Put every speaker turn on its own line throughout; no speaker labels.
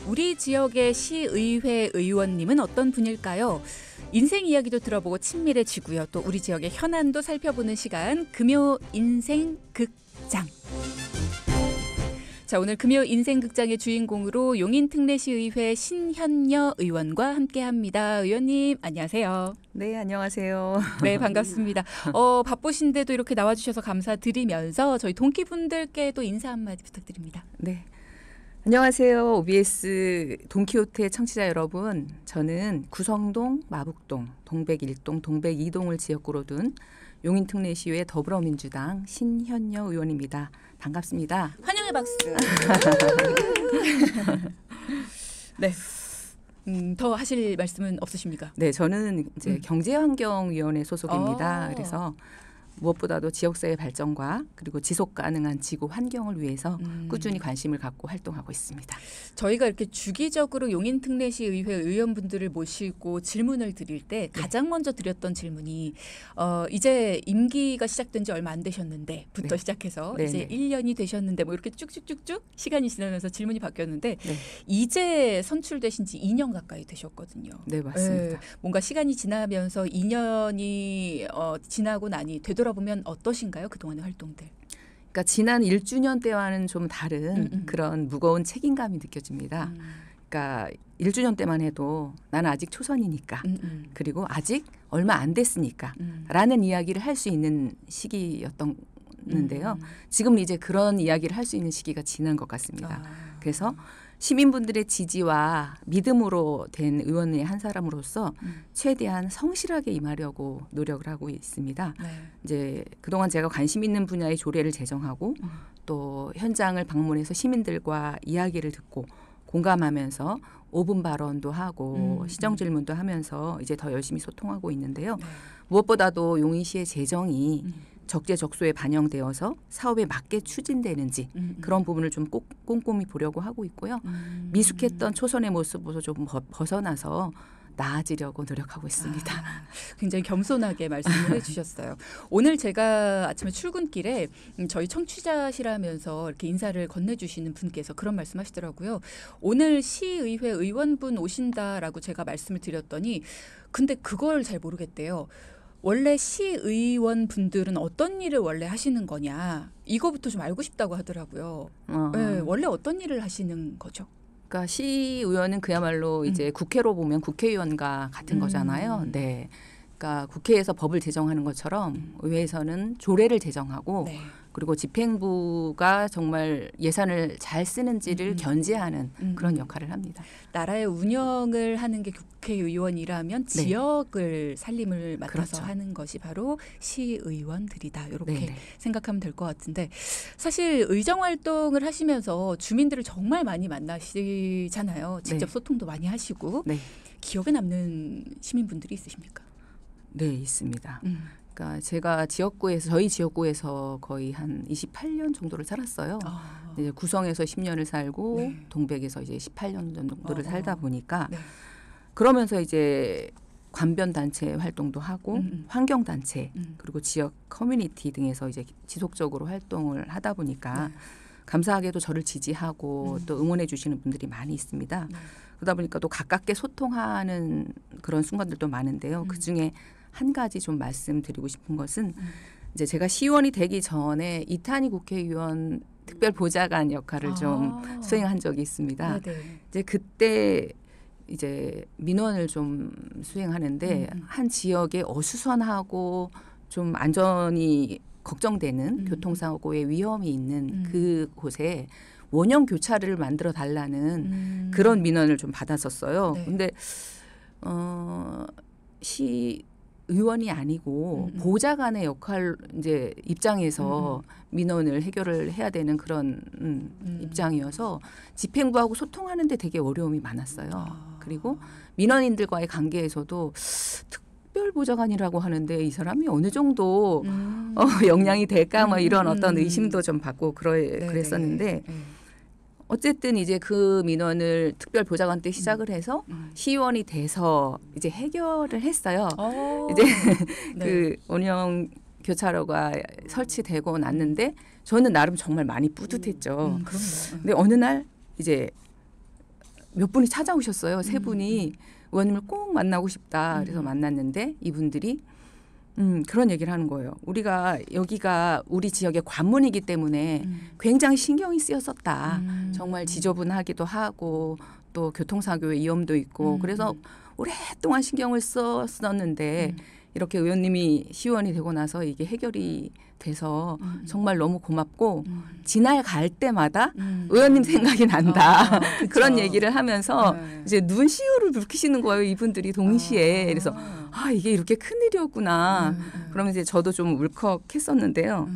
우리 지역의 시의회 의원님은 어떤 분일까요? 인생 이야기도 들어보고 친밀해지고요. 또 우리 지역의 현안도 살펴보는 시간, 금요 인생 극장. 자, 오늘 금요 인생 극장의 주인공으로 용인 특례시의회 신현녀 의원과 함께합니다. 의원님 안녕하세요.
네, 안녕하세요.
네, 반갑습니다. 바쁘신데도 이렇게 나와주셔서 감사드리면서 저희 동기분들께도 인사 한마디 부탁드립니다.
네, 안녕하세요. OBS 돈키호테 청취자 여러분. 저는 구성동, 마북동, 동백 1동, 동백 2동을 지역구로 둔 용인 특례시의회 더불어민주당 신현녀 의원입니다. 반갑습니다.
환영의 박수. 네. 더 하실 말씀은 없으십니까?
네, 저는 이제 경제환경위원회 소속입니다. 그래서 무엇보다도 지역사회 발전과 그리고 지속 가능한 지구 환경을 위해서 꾸준히 관심을 갖고 활동하고 있습니다.
저희가 이렇게 주기적으로 용인 특례시 의회 의원분들을 모시고 질문을 드릴 때 가장 먼저 드렸던 질문이 이제 임기가 시작된 지 얼마 안 되셨는데부터 시작해서 이제 1년이 되셨는데 뭐 이렇게 쭉쭉쭉쭉 시간이 지나면서 질문이 바뀌었는데 이제 선출되신 지 2년 가까이 되셨거든요.
네, 맞습니다.
뭔가 시간이 지나면서 2년이 지나고 나니 되돌아보면 어떠신가요? 그동안의 활동들.
그러니까 지난 1주년 때와는 좀 다른 그런 무거운 책임감이 느껴집니다. 그러니까 1주년 때만 해도 나는 아직 초선이니까 그리고 아직 얼마 안 됐으니까 라는 이야기를 할 수 있는 시기였는데요. 지금은 이제 그런 이야기를 할 수 있는 시기가 지난 것 같습니다. 그래서 시민분들의 지지와 믿음으로 된 의원의 한 사람으로서 최대한 성실하게 임하려고 노력을 하고 있습니다. 이제 그동안 제가 관심 있는 분야의 조례를 제정하고 또 현장을 방문해서 시민들과 이야기를 듣고 공감하면서 5분 발언도 하고 시정 질문도 하면서 이제 더 열심히 소통하고 있는데요. 무엇보다도 용인시의 재정이 적재적소에 반영되어서 사업에 맞게 추진되는지 그런 부분을 좀 꼭 꼼꼼히 보려고 하고 있고요. 미숙했던 초선의 모습으로 좀 벗어나서 나아지려고 노력하고 있습니다.
굉장히 겸손하게 말씀을 해주셨어요. 오늘 제가 아침에 출근길에 저희 청취자시라면서 이렇게 인사를 건네주시는 분께서 그런 말씀하시더라고요. 오늘 시의회 의원분 오신다라고 제가 말씀을 드렸더니 근데 그걸 잘 모르겠대요. 원래 시의원 분들은 어떤 일을 원래 하시는 거냐 이거부터 좀 알고 싶다고 하더라고요. 네, 원래 어떤 일을 하시는 거죠?
그러니까 시의원은 그야말로 이제 국회로 보면 국회의원과 같은 거잖아요. 네. 그러니까 국회에서 법을 제정하는 것처럼 의회에서는 조례를 제정하고 그리고 집행부가 정말 예산을 잘 쓰는지를 견제하는 그런 역할을 합니다.
나라의 운영을 하는 게 국회의원이라면 지역을 살림을 맡아서 하는 것이 바로 시의원들이다. 이렇게 생각하면 될 것 같은데 사실 의정활동을 하시면서 주민들을 정말 많이 만나시잖아요. 직접 소통도 많이 하시고 기억에 남는 시민분들이 있으십니까?
네, 있습니다. 그러니까 제가 저희 지역구에서 거의 한 28년 정도를 살았어요. 이제 구성에서 10년을 살고 동백에서 이제 18년 정도를 살다 보니까 그러면서 이제 관변 단체 활동도 하고 환경 단체 그리고 지역 커뮤니티 등에서 이제 지속적으로 활동을 하다 보니까 감사하게도 저를 지지하고 또 응원해 주시는 분들이 많이 있습니다. 그러다 보니까 또 가깝게 소통하는 그런 순간들도 많은데요. 그중에 한 가지 좀 말씀드리고 싶은 것은 이제 제가 시의원이 되기 전에 이탄희 국회의원 특별보좌관 역할을 좀 수행한 적이 있습니다. 이제 그때 이제 민원을 좀 수행하는데 한 지역에 어수선하고 좀 안전이 걱정되는 교통사고의 위험이 있는 그곳에 원형 교차를 만들어 달라는 그런 민원을 좀 받았었어요. 근데 의원이 아니고 보좌관의 역할 이제 입장에서 민원을 해결을 해야 되는 그런 입장이어서 집행부하고 소통하는 데 되게 어려움이 많았어요. 그리고 민원인들과의 관계에서도 특별보좌관이라고 하는데 이 사람이 어느 정도 역량이 될까 뭐 이런 어떤 의심도 좀 받고 그랬었는데 어쨌든 이제 그 민원을 특별보좌관 때 시작을 해서 시의원이 돼서 이제 해결을 했어요. 이제 그 원형 교차로가 설치되고 났는데 저는 나름 정말 많이 뿌듯했죠. 근데 어느 날 이제 몇 분이 찾아오셨어요. 세 분이 의원님을 꼭 만나고 싶다. 그래서 만났는데 이분들이 그런 얘기를 하는 거예요. 우리가 여기가 우리 지역의 관문이기 때문에 굉장히 신경이 쓰였었다. 정말 지저분하기도 하고 또 교통사고의 위험도 있고 그래서 오랫동안 신경을 썼었는데 이렇게 의원님이 시의원이 되고 나서 이게 해결이 돼서 정말 너무 고맙고 지날 갈 때마다 의원님 생각이 난다. 그런 얘기를 하면서 이제 눈시울을 붉히시는 거예요. 이분들이 동시에. 그래서 이게 이렇게 큰일이었구나. 그러면 이제 저도 좀 울컥했었는데요.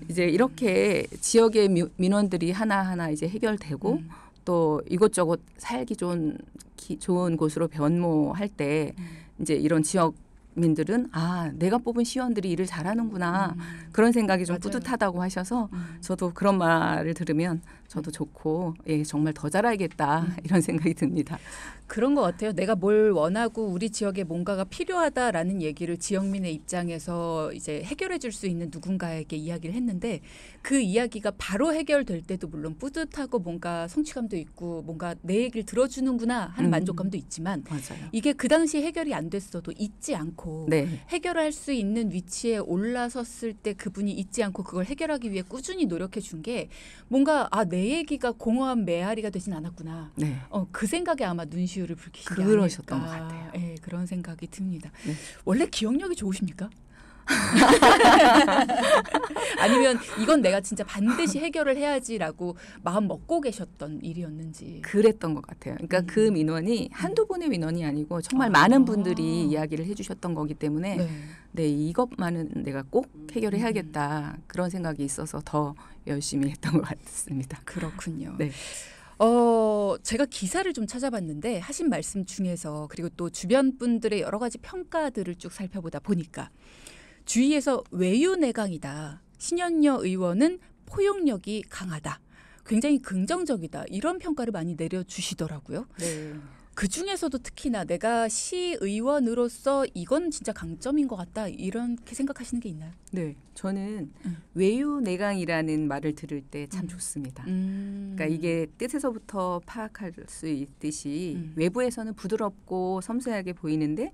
이제 이렇게 지역의 민원들이 하나하나 이제 해결되고 또 이곳저곳 살기 좋은 곳으로 변모할 때 이제 이런 지역민들은 내가 뽑은 시의원들이 일을 잘하는구나 그런 생각이 좀
맞아요.
뿌듯하다고 하셔서 저도 그런 말을 들으면 저도 좋고 정말 더 잘해야겠다 이런 생각이 듭니다.
그런 것 같아요. 내가 뭘 원하고 우리 지역에 뭔가가 필요하다라는 얘기를 지역민의 입장에서 이제 해결해 줄 수 있는 누군가에게 이야기를 했는데 그 이야기가 바로 해결될 때도 물론 뿌듯하고 뭔가 성취감도 있고 뭔가 내 얘기를 들어주는구나 하는 만족감도 있지만
맞아요.
이게 그 당시 해결이 안 됐어도 잊지 않고
네.
해결할 수 있는 위치에 올라섰을 때 그분이 잊지 않고 그걸 해결하기 위해 꾸준히 노력해 준 게 뭔가 내 얘기가 공허한 메아리가 되진 않았구나.
네.
그 생각에 아마 눈시울을 붉히신 게
그러셨던
아닐까.
것 같아요.
네, 그런 생각이 듭니다.
네.
원래 기억력이 좋으십니까? 아니면 이건 내가 진짜 반드시 해결을 해야지라고 마음 먹고 계셨던 일이었는지.
그랬던 것 같아요. 그러니까 그 민원이 한두 분의 민원이 아니고 정말 많은 분들이 이야기를 해주셨던 거기 때문에 네, 이것만은 내가 꼭 해결해야겠다 그런 생각이 있어서 더 열심히 했던 것 같습니다.
그렇군요.
네.
제가 기사를 좀 찾아봤는데 하신 말씀 중에서 그리고 또 주변 분들의 여러 가지 평가들을 쭉 살펴보다 보니까 주위에서 외유내강이다. 신현여 의원은 포용력이 강하다. 굉장히 긍정적이다. 이런 평가를 많이 내려주시더라고요.
네.
그중에서도 특히나 내가 시의원으로서 이건 진짜 강점인 것 같다. 이렇게 생각하시는 게 있나요?
네. 저는 외유내강이라는 말을 들을 때 참 좋습니다. 그러니까 이게 뜻에서부터 파악할 수 있듯이 외부에서는 부드럽고 섬세하게 보이는데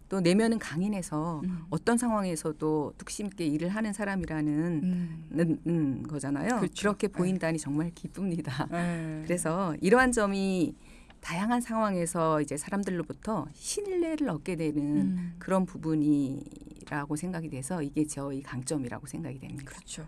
또 내면은 강인해서 어떤 상황에서도 뚝심 있게 일을 하는 사람이라는 거잖아요.
그렇죠.
그렇게 보인다니 정말 기쁩니다.
네.
그래서 이러한 점이 다양한 상황에서 이제 사람들로부터 신뢰를 얻게 되는 그런 부분이라고 생각이 돼서 이게 저희 강점이라고 생각이 됩니다.
그렇죠.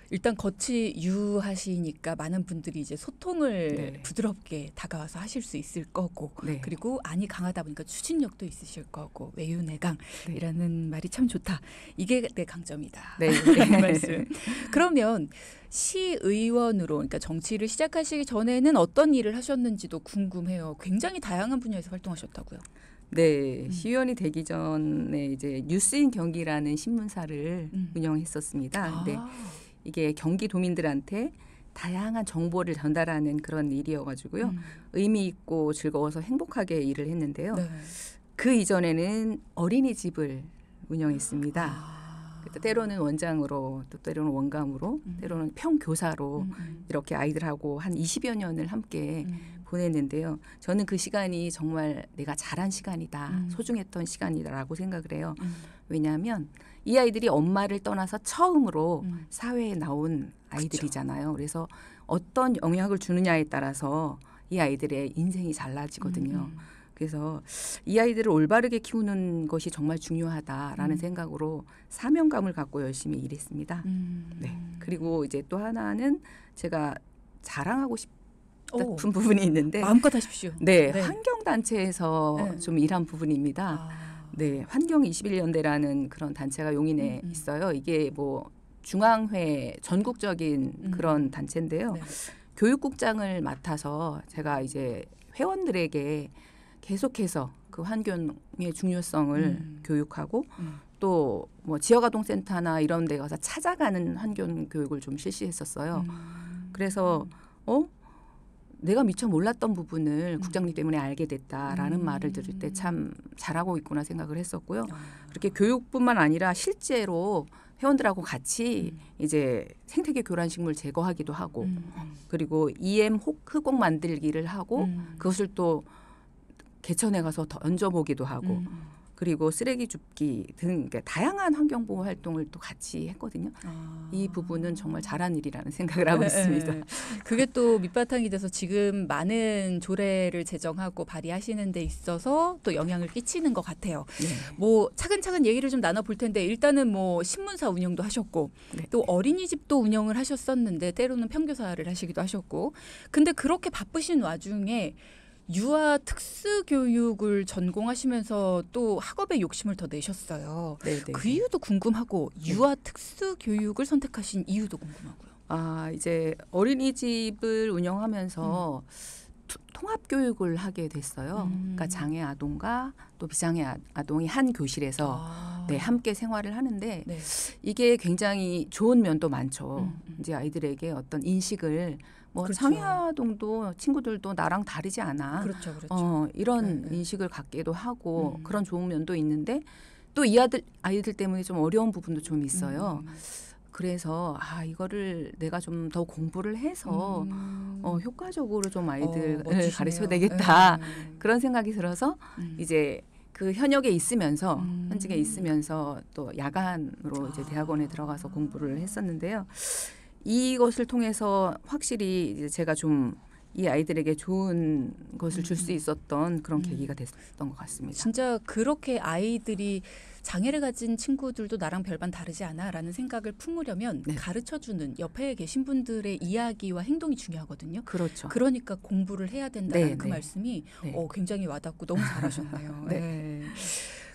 일단 겉이 유하시니까 많은 분들이 이제 소통을
네.
부드럽게 다가와서 하실 수 있을 거고
네.
그리고 안이 강하다 보니까 추진력도 있으실 거고 외유내강이라는 말이 참 좋다. 이게 내 강점이다.
네.
라는 말씀. 그러면 시의원으로 그러니까 정치를 시작하시기 전에는 어떤 일을 하셨는지도 궁금해요. 굉장히 다양한 분야에서 활동하셨다고요.
네, 시의원이 되기 전에 이제 뉴스인 경기라는 신문사를 운영했었습니다. 근데 이게 경기도민들한테 다양한 정보를 전달하는 그런 일이어가지고요. 의미 있고 즐거워서 행복하게 일을 했는데요.
네.
그 이전에는 어린이집을 운영했습니다. 때로는 원장으로 또 때로는 원감으로 때로는 평교사로 이렇게 아이들하고 한 20여 년을 함께 보냈는데요. 저는 그 시간이 정말 내가 잘한 시간이다. 소중했던 시간이다라고 생각을 해요. 왜냐하면 이 아이들이 엄마를 떠나서 처음으로 사회에 나온 아이들이잖아요. 그래서 어떤 영향을 주느냐에 따라서 이 아이들의 인생이 달라지거든요. 그래서 이 아이들을 올바르게 키우는 것이 정말 중요하다라는 생각으로 사명감을 갖고 열심히 일했습니다. 네. 그리고 이제 또 하나는 제가 자랑하고 싶은 부분이 있는데
마음껏 하십시오.
네,
네.
환경단체에서
네.
좀 일한 부분입니다. 네, 환경 21년대라는 그런 단체가 용인에 있어요. 이게 뭐 중앙회 전국적인 그런 단체인데요.
네.
교육국장을 맡아서 제가 이제 회원들에게 계속해서 그 환경의 중요성을 교육하고 또 뭐 지역아동센터나 이런 데 가서 찾아가는 환경 교육을 좀 실시했었어요. 그래서 내가 미처 몰랐던 부분을 국장님 때문에 알게 됐다라는 말을 들을 때 참 잘하고 있구나 생각을 했었고요. 그렇게 교육뿐만 아니라 실제로 회원들하고 같이 이제 생태계 교란식물 제거하기도 하고 그리고 EM 흙곡 만들기를 하고 그것을 또 개천에 가서 던져보기도 하고 그리고 쓰레기 줍기 등 다양한 환경보호 활동을 또 같이 했거든요. 이 부분은 정말 잘한 일이라는 생각을 하고 있습니다.
그게 또 밑바탕이 돼서 지금 많은 조례를 제정하고 발의하시는 데 있어서 또 영향을 끼치는 것 같아요.
네.
뭐 차근차근 얘기를 좀 나눠볼 텐데 일단은 뭐 신문사 운영도 하셨고
네.
또 어린이집도 운영을 하셨었는데 때로는 평교사를 하시기도 하셨고 근데 그렇게 바쁘신 와중에 유아 특수교육을 전공하시면서 또 학업에 욕심을 더 내셨어요.
네네.
그 이유도 궁금하고 유아 특수교육을 선택하신 이유도 궁금하고요.
아 이제 어린이집을 운영하면서 통합교육을 하게 됐어요. 그러니까 장애 아동과 또 비장애 아동이 한 교실에서 네, 함께 생활을 하는데
네.
이게 굉장히 좋은 면도 많죠. 이제 아이들에게 어떤 인식을 뭐
그렇죠.
장애 아동도 친구들도 나랑 다르지 않아.
그렇죠, 그렇죠.
이런
네, 네.
인식을 갖게도 하고 그런 좋은 면도 있는데 또 이 아이들 때문에 좀 어려운 부분도 좀 있어요. 그래서 이거를 내가 좀 더 공부를 해서 효과적으로 좀 아이들을
멋지시네요.
가르쳐야 되겠다.
네.
그런 생각이 들어서 이제 그 현역에 있으면서 현직에 있으면서 또 야간으로 이제 대학원에 들어가서 공부를 했었는데요. 이것을 통해서 확실히 이제 제가 좀 이 아이들에게 좋은 것을 줄 수 있었던 그런 계기가 됐던 것 같습니다.
진짜 그렇게 아이들이 장애를 가진 친구들도 나랑 별반 다르지 않아라는 생각을 품으려면
네.
가르쳐주는 옆에 계신 분들의 이야기와 행동이 중요하거든요.
그렇죠.
그러니까 공부를 해야 된다는
네,
그
네.
말씀이
네.
굉장히 와닿고 너무 잘하셨네요.
네.
네.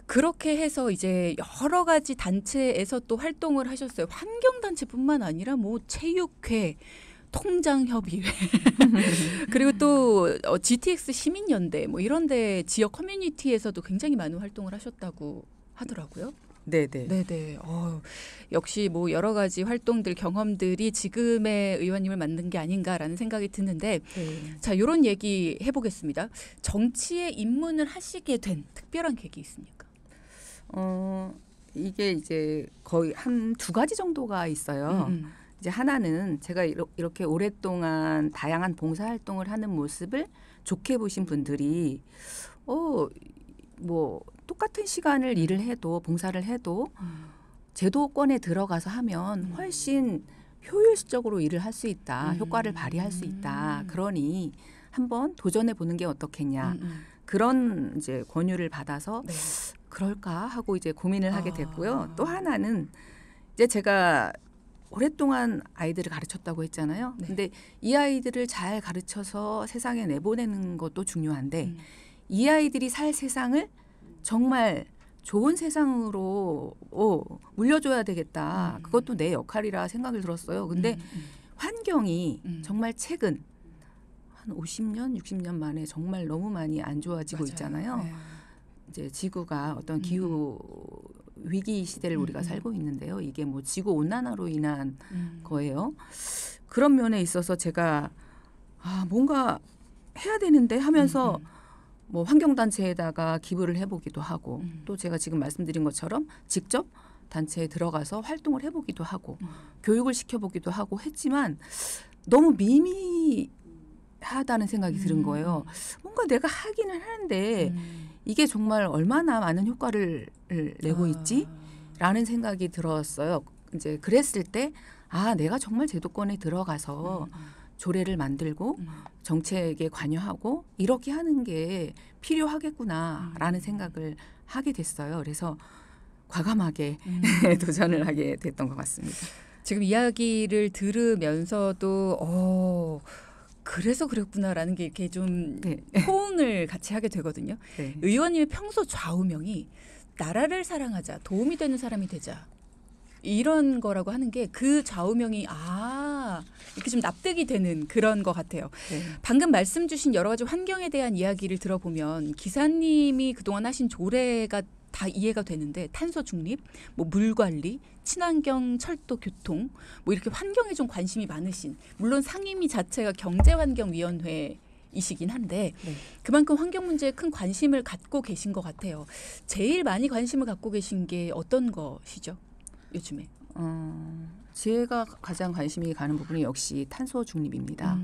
그렇게 해서 이제 여러 가지 단체에서 또 활동을 하셨어요. 환경단체뿐만 아니라 뭐 체육회, 통장협의회 그리고 또 GTX 시민연대 뭐 이런데 지역 커뮤니티에서도 굉장히 많은 활동을 하셨다고 하더라고요.
네네.
네네. 역시 뭐 여러 가지 활동들 경험들이 지금의 의원님을 만든 게 아닌가라는 생각이 드는데
네.
자 이런 얘기 해보겠습니다. 정치에 입문을 하시게 된 특별한 계기 있습니까?
이게 이제 거의 한 두 가지 정도가 있어요. 이제 하나는 제가 이렇게 오랫동안 다양한 봉사활동을 하는 모습을 좋게 보신 분들이 뭐 똑같은 시간을 일을 해도 봉사를 해도 제도권에 들어가서 하면 훨씬 효율적으로 일을 할 수 있다. 효과를 발휘할 수 있다. 그러니 한번 도전해 보는 게 어떻겠냐. 그런 이제 권유를 받아서
네.
그럴까 하고 이제 고민을 하게 됐고요. 또 하나는 이제 제가 오랫동안 아이들을 가르쳤다고 했잖아요.
네.
근데 이 아이들을 잘 가르쳐서 세상에 내보내는 것도 중요한데 이 아이들이 살 세상을 정말 좋은 세상으로 물려줘야 되겠다. 그것도 내 역할이라 생각이 들었어요. 근데 환경이 정말 최근 한 50년, 60년 만에 정말 너무 많이 안 좋아지고
맞아요.
있잖아요.
네.
이제 지구가 어떤 기후 위기 시대를 우리가 살고 있는데요. 이게 뭐 지구 온난화로 인한 거예요. 그런 면에 있어서 제가 뭔가 해야 되는데 하면서 뭐 환경단체에다가 기부를 해보기도 하고 또 제가 지금 말씀드린 것처럼 직접 단체에 들어가서 활동을 해보기도 하고 교육을 시켜보기도 하고 했지만 너무 미미하다는 생각이 드는 거예요. 뭔가 내가 하기는 하는데 이게 정말 얼마나 많은 효과를 내고 있지? 라는 생각이 들었어요. 이제 그랬을 때 내가 정말 제도권에 들어가서 조례를 만들고 정책에 관여하고 이렇게 하는 게 필요하겠구나라는 생각을 하게 됐어요. 그래서 과감하게 도전을 하게 됐던 것 같습니다.
지금 이야기를 들으면서도 그래서 그랬구나라는 게 이렇게 좀 호응을 같이 하게 되거든요.
네.
의원님의 평소 좌우명이 나라를 사랑하자, 도움이 되는 사람이 되자 이런 거라고 하는 게 그 좌우명이 이렇게 좀 납득이 되는 그런 것 같아요.
네.
방금 말씀 주신 여러 가지 환경에 대한 이야기를 들어보면 기사님이 그동안 하신 조례가 다 이해가 되는데 탄소 중립, 뭐 물 관리, 친환경 철도 교통 뭐 이렇게 환경에 좀 관심이 많으신 물론 상임위 자체가 경제환경위원회이시긴 한데
네.
그만큼 환경 문제에 큰 관심을 갖고 계신 것 같아요. 제일 많이 관심을 갖고 계신 게 어떤 것이죠? 요즘에?
제가 가장 관심이 가는 부분이 역시 탄소 중립입니다.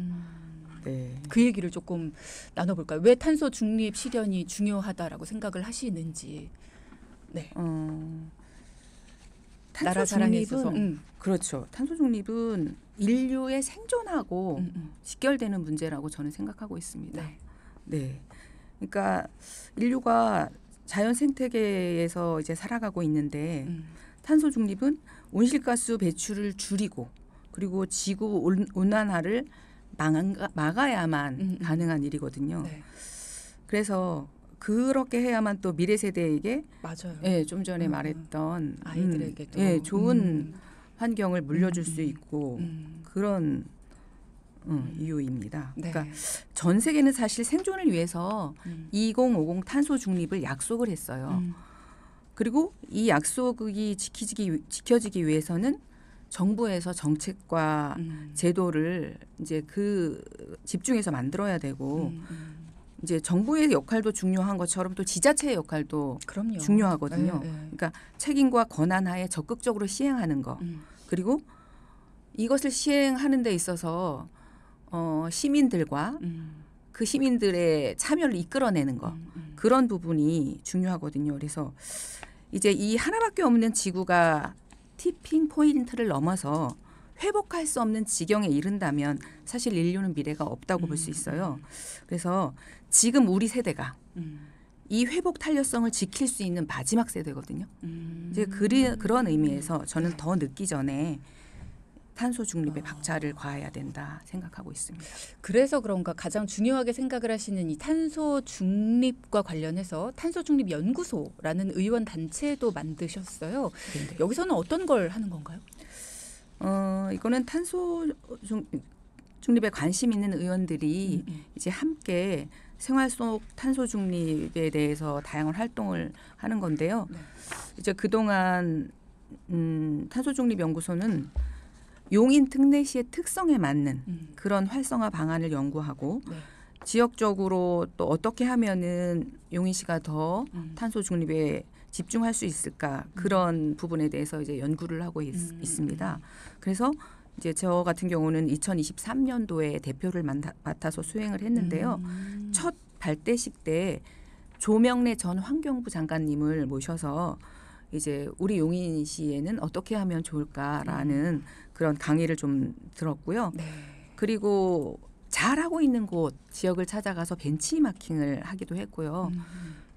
네.
그 얘기를 조금 나눠볼까요? 왜 탄소 중립 실현이 중요하다라고 생각을 하시는지. 네. 나라 사랑에 있어서.
그렇죠. 탄소 중립은 인류의 생존하고 직결되는 문제라고 저는 생각하고 있습니다.
네.
네. 그러니까 인류가 자연 생태계에서 이제 살아가고 있는데 탄소 중립은 온실가스 배출을 줄이고 그리고 지구 온난화를 막아야만 가능한 일이거든요.
네.
그래서 그렇게 해야만 또 미래 세대에게
맞아요.
예, 좀 전에 말했던
아이들에게도
예, 좋은 환경을 물려줄 수 있고 그런 이유입니다.
네.
그러니까 전 세계는 사실 생존을 위해서 2050 탄소 중립을 약속을 했어요. 그리고 이 약속이 지켜지기 위해서는 정부에서 정책과 제도를 이제 그 집중해서 만들어야 되고 이제 정부의 역할도 중요한 것처럼 또 지자체의 역할도
그럼요.
중요하거든요.
네.
그러니까 책임과 권한하에 적극적으로 시행하는 거 그리고 이것을 시행하는 데 있어서 시민들과 그 시민들의 참여를 이끌어내는 거 그런 부분이 중요하거든요. 그래서 이제 이 하나밖에 없는 지구가 티핑 포인트를 넘어서 회복할 수 없는 지경에 이른다면 사실 인류는 미래가 없다고 볼 수 있어요. 그래서 지금 우리 세대가 이 회복 탄력성을 지킬 수 있는 마지막 세대거든요. 이제 그런 의미에서 저는 더 늦기 전에 탄소 중립에 박차를 가해야 된다 생각하고 있습니다.
그래서 그런가 가장 중요하게 생각을 하시는 이 탄소 중립과 관련해서 탄소 중립 연구소라는 의원 단체도 만드셨어요.
네.
여기서는 어떤 걸 하는 건가요?
이거는 탄소 중립에 관심 있는 의원들이 이제 함께 생활 속 탄소 중립에 대해서 다양한 활동을 하는 건데요.
네.
이제 그동안 탄소 중립 연구소는 용인 특례시의 특성에 맞는 그런 활성화 방안을 연구하고
네.
지역적으로 또 어떻게 하면은 용인시가 더 탄소 중립에 집중할 수 있을까 그런 부분에 대해서 이제 연구를 하고 있습니다. 그래서 이제 저 같은 경우는 2023년도에 대표를 맡아서 수행을 했는데요. 첫 발대식 때 조명래 전 환경부 장관님을 모셔서 이제 우리 용인시에는 어떻게 하면 좋을까라는 그런 강의를 좀 들었고요.
네.
그리고 잘하고 있는 곳 지역을 찾아가서 벤치마킹을 하기도 했고요.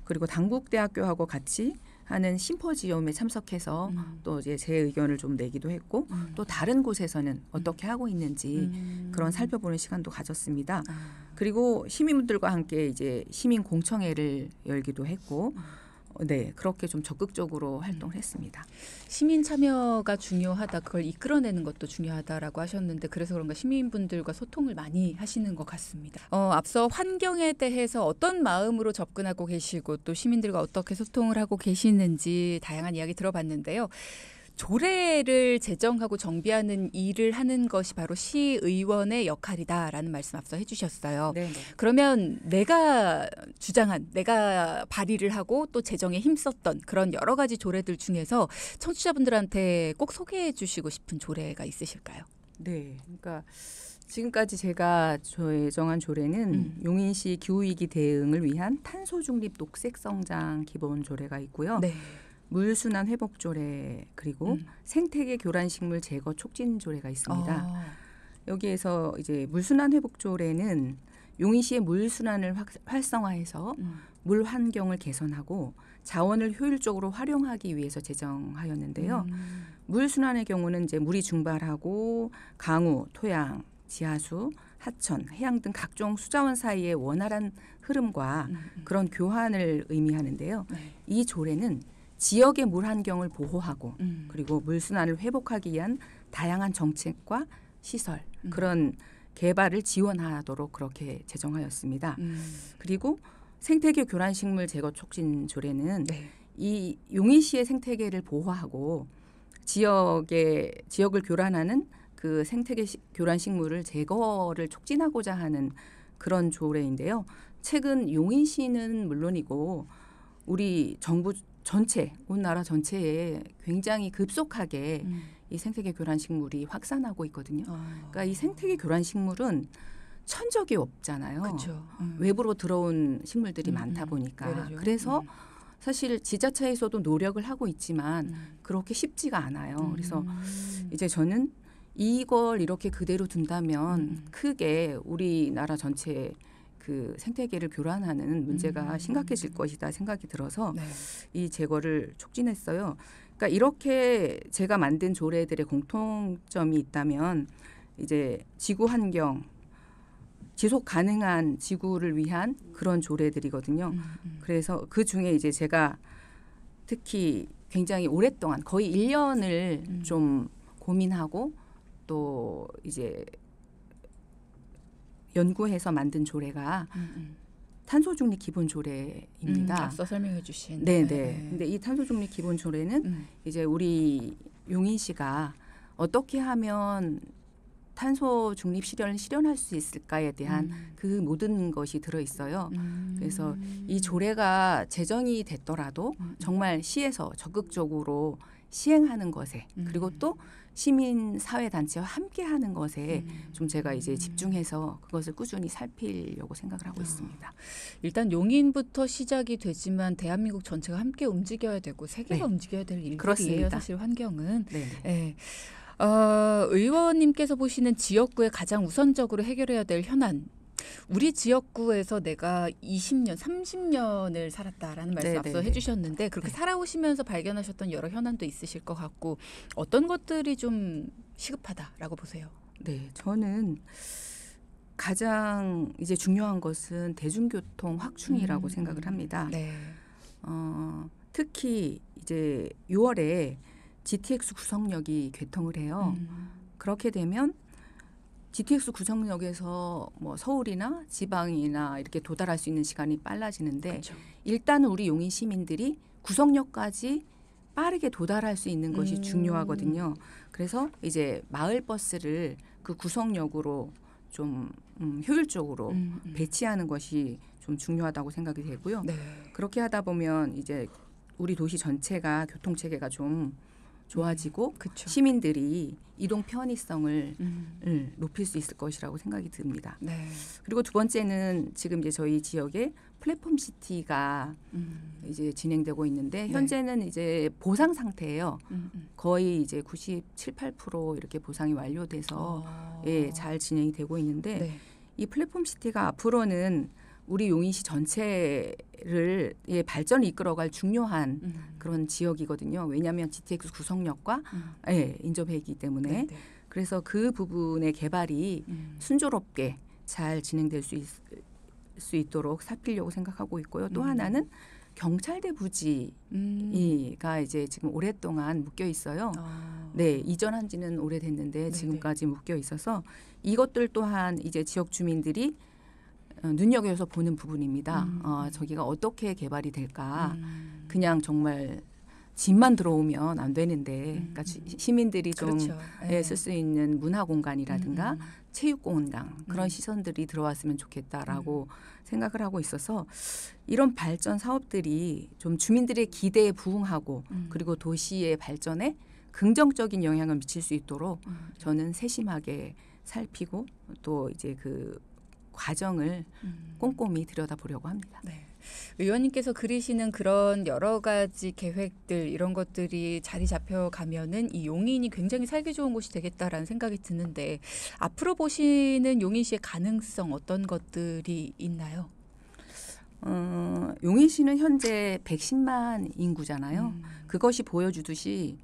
그리고 당국대학교하고 같이 하는 심포지엄에 참석해서 또 이제 제 의견을 좀 내기도 했고 또 다른 곳에서는 어떻게 하고 있는지 그런 살펴보는 시간도 가졌습니다. 그리고 시민분들과 함께 이제 시민 공청회를 열기도 했고 네, 그렇게 좀 적극적으로 활동을 했습니다.
시민 참여가 중요하다. 그걸 이끌어내는 것도 중요하다라고 하셨는데 그래서 그런가 시민분들과 소통을 많이 하시는 것 같습니다. 앞서 환경에 대해서 어떤 마음으로 접근하고 계시고 또 시민들과 어떻게 소통을 하고 계시는지 다양한 이야기 들어봤는데요. 조례를 제정하고 정비하는 일을 하는 것이 바로 시의원의 역할이다라는 말씀 앞서 해주셨어요.
네.
그러면 내가 주장한, 내가 발의를 하고 또 제정에 힘썼던 그런 여러 가지 조례들 중에서 청취자분들한테 꼭 소개해 주시고 싶은 조례가 있으실까요?
네. 그러니까 지금까지 제가 제정한 조례는 용인시 기후위기 대응을 위한 탄소 중립 녹색 성장 기본 조례가 있고요.
네.
물순환 회복 조례 그리고 생태계 교란 식물 제거 촉진 조례가 있습니다. 여기에서 이제 물순환 회복 조례는 용인시의 물순환을 활성화해서 물 환경을 개선하고 자원을 효율적으로 활용하기 위해서 제정하였는데요. 물순환의 경우는 이제 물이 증발하고 강우, 토양, 지하수, 하천, 해양 등 각종 수자원 사이의 원활한 흐름과 그런 교환을 의미하는데요.
네.
이 조례는 지역의 물 환경을 보호하고 그리고 물순환을 회복하기 위한 다양한 정책과 시설 그런 개발을 지원하도록 그렇게 제정하였습니다. 그리고 생태계 교란식물 제거 촉진 조례는
네.
이 용인시의 생태계를 보호하고 지역을 교란하는 그 생태계 교란 식물을 제거를 촉진하고자 하는 그런 조례인데요. 최근 용인시는 물론이고 우리 정부 전체, 온 나라 전체에 굉장히 급속하게 이 생태계 교란 식물이 확산하고 있거든요. 그러니까 이 생태계 교란 식물은 천적이 없잖아요.
그쵸.
외부로 들어온 식물들이 많다 보니까.
외래죠.
그래서 사실 지자체에서도 노력을 하고 있지만 그렇게 쉽지가 않아요. 그래서 이제 저는 이걸 이렇게 그대로 둔다면 크게 우리나라 전체에 그 생태계를 교란하는 문제가 심각해질 것이다 생각이 들어서
네.
이 제거를 촉진했어요. 그러니까 이렇게 제가 만든 조례들의 공통점이 있다면 이제 지구 환경, 지속 가능한 지구를 위한 그런 조례들이거든요. 그래서 그 중에 이제 제가 특히 굉장히 오랫동안 거의 1년을 좀 고민하고 또 이제 연구해서 만든 조례가 탄소 중립 기본 조례입니다.
앞서 설명해 주신.
네네. 근데 이 탄소 중립 기본 조례는 이제 우리 용인시가 어떻게 하면 탄소 중립 실현을 실현할 수 있을까에 대한 그 모든 것이 들어 있어요. 그래서 이 조례가 제정이 됐더라도 정말 시에서 적극적으로 시행하는 것에 그리고 또 시민 사회 단체와 함께하는 것에 좀 제가 이제 집중해서 그것을 꾸준히 살피려고 생각을 하고 있습니다.
일단 용인부터 시작이 되지만 대한민국 전체가 함께 움직여야 되고 세계가
네.
움직여야 될 일들이에요.
그렇습니다.
사실 환경은.
네.
네. 의원님께서 보시는 지역구에 가장 우선적으로 해결해야 될 현안. 우리 지역구에서 내가 20년, 30년을 살았다라는 말씀 앞서 해주셨는데 그렇게 살아오시면서 발견하셨던 여러 현안도 있으실 것 같고 어떤 것들이 좀 시급하다라고 보세요?
네, 저는 가장 이제 중요한 것은 대중교통 확충이라고 생각을 합니다.
네.
특히 이제 6월에 GTX 구성역이 개통을 해요. 그렇게 되면 GTX 구성역에서 뭐 서울이나 지방이나 이렇게 도달할 수 있는 시간이 빨라지는데
그렇죠.
일단은 우리 용인 시민들이 구성역까지 빠르게 도달할 수 있는 것이 중요하거든요. 그래서 이제 마을 버스를 그 구성역으로 좀 효율적으로 배치하는 것이 좀 중요하다고 생각이 되고요.
네.
그렇게 하다 보면 이제 우리 도시 전체가 교통 체계가 좀 좋아지고
그쵸.
시민들이 이동 편의성을 높일 수 있을 것이라고 생각이 듭니다.
네.
그리고 두 번째는 지금 이제 저희 지역에 플랫폼 시티가 이제 진행되고 있는데 현재는 이제 보상 상태예요. 거의 이제 97, 8% 이렇게 보상이 완료돼서 잘 진행이 되고 있는데 이 플랫폼 시티가 앞으로는 우리 용인시 전체를 발전을 이끌어갈 중요한 그런 지역이거든요. 왜냐하면 GTX 구성역과 인접해있기 때문에 그래서 그 부분의 개발이 순조롭게 잘 진행될 수 있도록 살피려고 생각하고 있고요. 또 하나는 경찰대 부지가 이제 지금 오랫동안 묶여 있어요. 네, 이전한 지는 오래됐는데 지금까지 묶여 있어서 이것들 또한 이제 지역 주민들이 눈여겨서 보는 부분입니다. 저기가 어떻게 개발이 될까? 그냥 정말 집만 들어오면 안 되는데, 그러니까 시민들이 좀 쓸 수 있는 문화 공간이라든가 체육 공간 그런 시선들이 들어왔으면 좋겠다라고 생각을 하고 있어서 이런 발전 사업들이 좀 주민들의 기대에 부응하고 그리고 도시의 발전에 긍정적인 영향을 미칠 수 있도록 저는 세심하게 살피고 또 이제 그 과정을 꼼꼼히 들여다보려고 합니다.
네. 의원님께서 그리시는 그런 여러 가지 계획들 이런 것들이 자리 잡혀가면은 이 용인이 굉장히 살기 좋은 곳이 되겠다라는 생각이 드는데 앞으로 보시는 용인시의 가능성 어떤 것들이 있나요?
용인시는 현재 110만 인구잖아요. 그것이 보여주듯이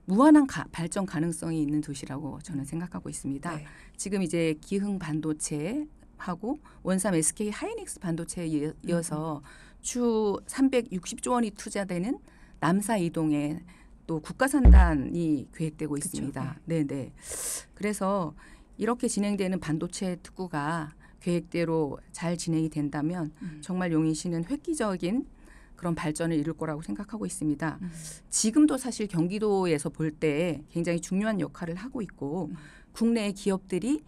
무한한 발전 가능성이 있는 도시라고 저는 생각하고 있습니다. 지금 이제 기흥 반도체 하고 원삼 SK 하이닉스 반도체에 이어서 주 360조 원이 투자되는 남사 이동에 또 국가산단이 계획되고 있습니다. 네네. 그래서 이렇게 진행되는 반도체 특구가 계획대로 잘 진행이 된다면 정말 용인시는 획기적인 그런 발전을 이룰 거라고 생각하고 있습니다. 지금도 사실 경기도에서 볼 때 굉장히 중요한 역할을 하고 있고 국내의 기업들이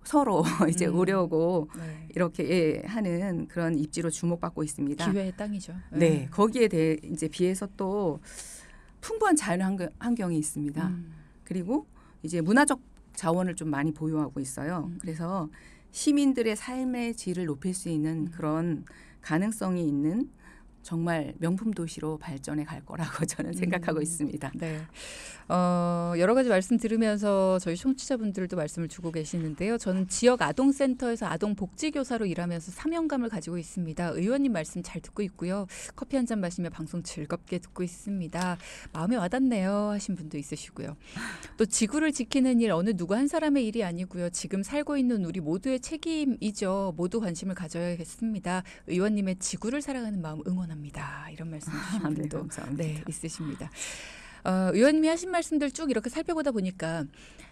서로 이제 오려고
네.
이렇게 하는 그런 입지로 주목받고 있습니다.
기회의 땅이죠.
네, 거기에 대해 이제 비해서 또 풍부한 자연 환경이 있습니다. 그리고 이제 문화적 자원을 좀 많이 보유하고 있어요. 그래서 시민들의 삶의 질을 높일 수 있는 그런 가능성이 있는 정말 명품 도시로 발전해 갈 거라고 저는 생각하고 있습니다.
네. 여러 가지 말씀 들으면서 저희 청취자분들도 말씀을 주고 계시는데요. 저는 지역 아동센터에서 아동복지교사로 일하면서 사명감을 가지고 있습니다. 의원님 말씀 잘 듣고 있고요. 커피 한 잔 마시며 방송 즐겁게 듣고 있습니다. 마음에 와닿네요 하신 분도 있으시고요. 또 지구를 지키는 일 어느 누구 한 사람의 일이 아니고요. 지금 살고 있는 우리 모두의 책임이죠. 모두 관심을 가져야겠습니다. 의원님의 지구를 사랑하는 마음 응원합니다. 이런 말씀 주신
네,
분도
감사합니다.
네, 있으십니다. 의원님이 하신 말씀들 쭉 이렇게 살펴보다 보니까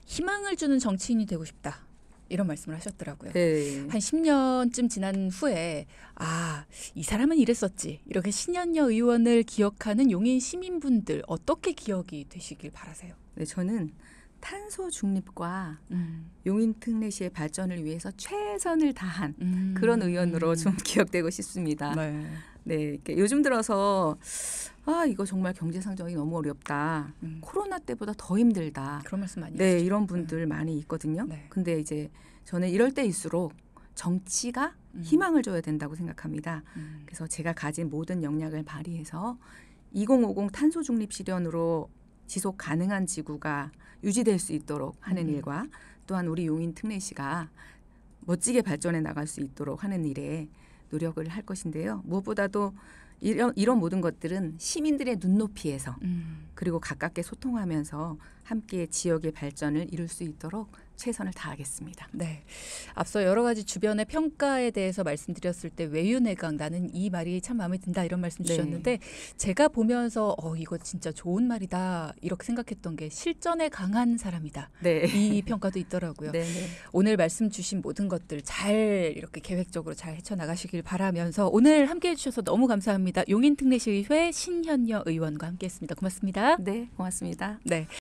희망을 주는 정치인이 되고 싶다. 이런 말씀을 하셨더라고요.
네.
한 10년쯤 지난 후에 이 사람은 이랬었지. 이렇게 신현여 의원을 기억하는 용인 시민분들 어떻게 기억이 되시길 바라세요?
네, 저는 탄소 중립과 용인 특례시의 발전을 위해서 최선을 다한 그런 의원으로 좀 기억되고 싶습니다.
네.
네, 요즘 들어서 이거 정말 경제 상정이 너무 어렵다. 코로나 때보다 더 힘들다.
그런 말씀 많이
네,
하시죠.
이런 분들 많이 있거든요.
네.
근데 이제 저는 이럴 때일수록 정치가 희망을 줘야 된다고 생각합니다. 그래서 제가 가진 모든 역량을 발휘해서 2050 탄소 중립 실현으로 지속 가능한 지구가 유지될 수 있도록 하는 일과 또한 우리 용인 특례시가 멋지게 발전해 나갈 수 있도록 하는 일에 노력을 할 것인데요. 무엇보다도 이런 모든 것들은 시민들의 눈높이에서 그리고 가깝게 소통하면서 함께 지역의 발전을 이룰 수 있도록 최선을 다하겠습니다.
네. 앞서 여러 가지 주변의 평가에 대해서 말씀드렸을 때 외유내강 나는 이 말이 참 마음에 든다 이런 말씀 주셨는데 제가 보면서 이거 진짜 좋은 말이다 이렇게 생각했던 게 실전에 강한 사람이다.
네.
이 평가도 있더라고요.
네, 네.
오늘 말씀 주신 모든 것들 잘 이렇게 계획적으로 잘 헤쳐나가시길 바라면서 오늘 함께해 주셔서 너무 감사합니다. 용인특례시의회 신현여 의원과 함께했습니다. 고맙습니다.
네, 고맙습니다.
네.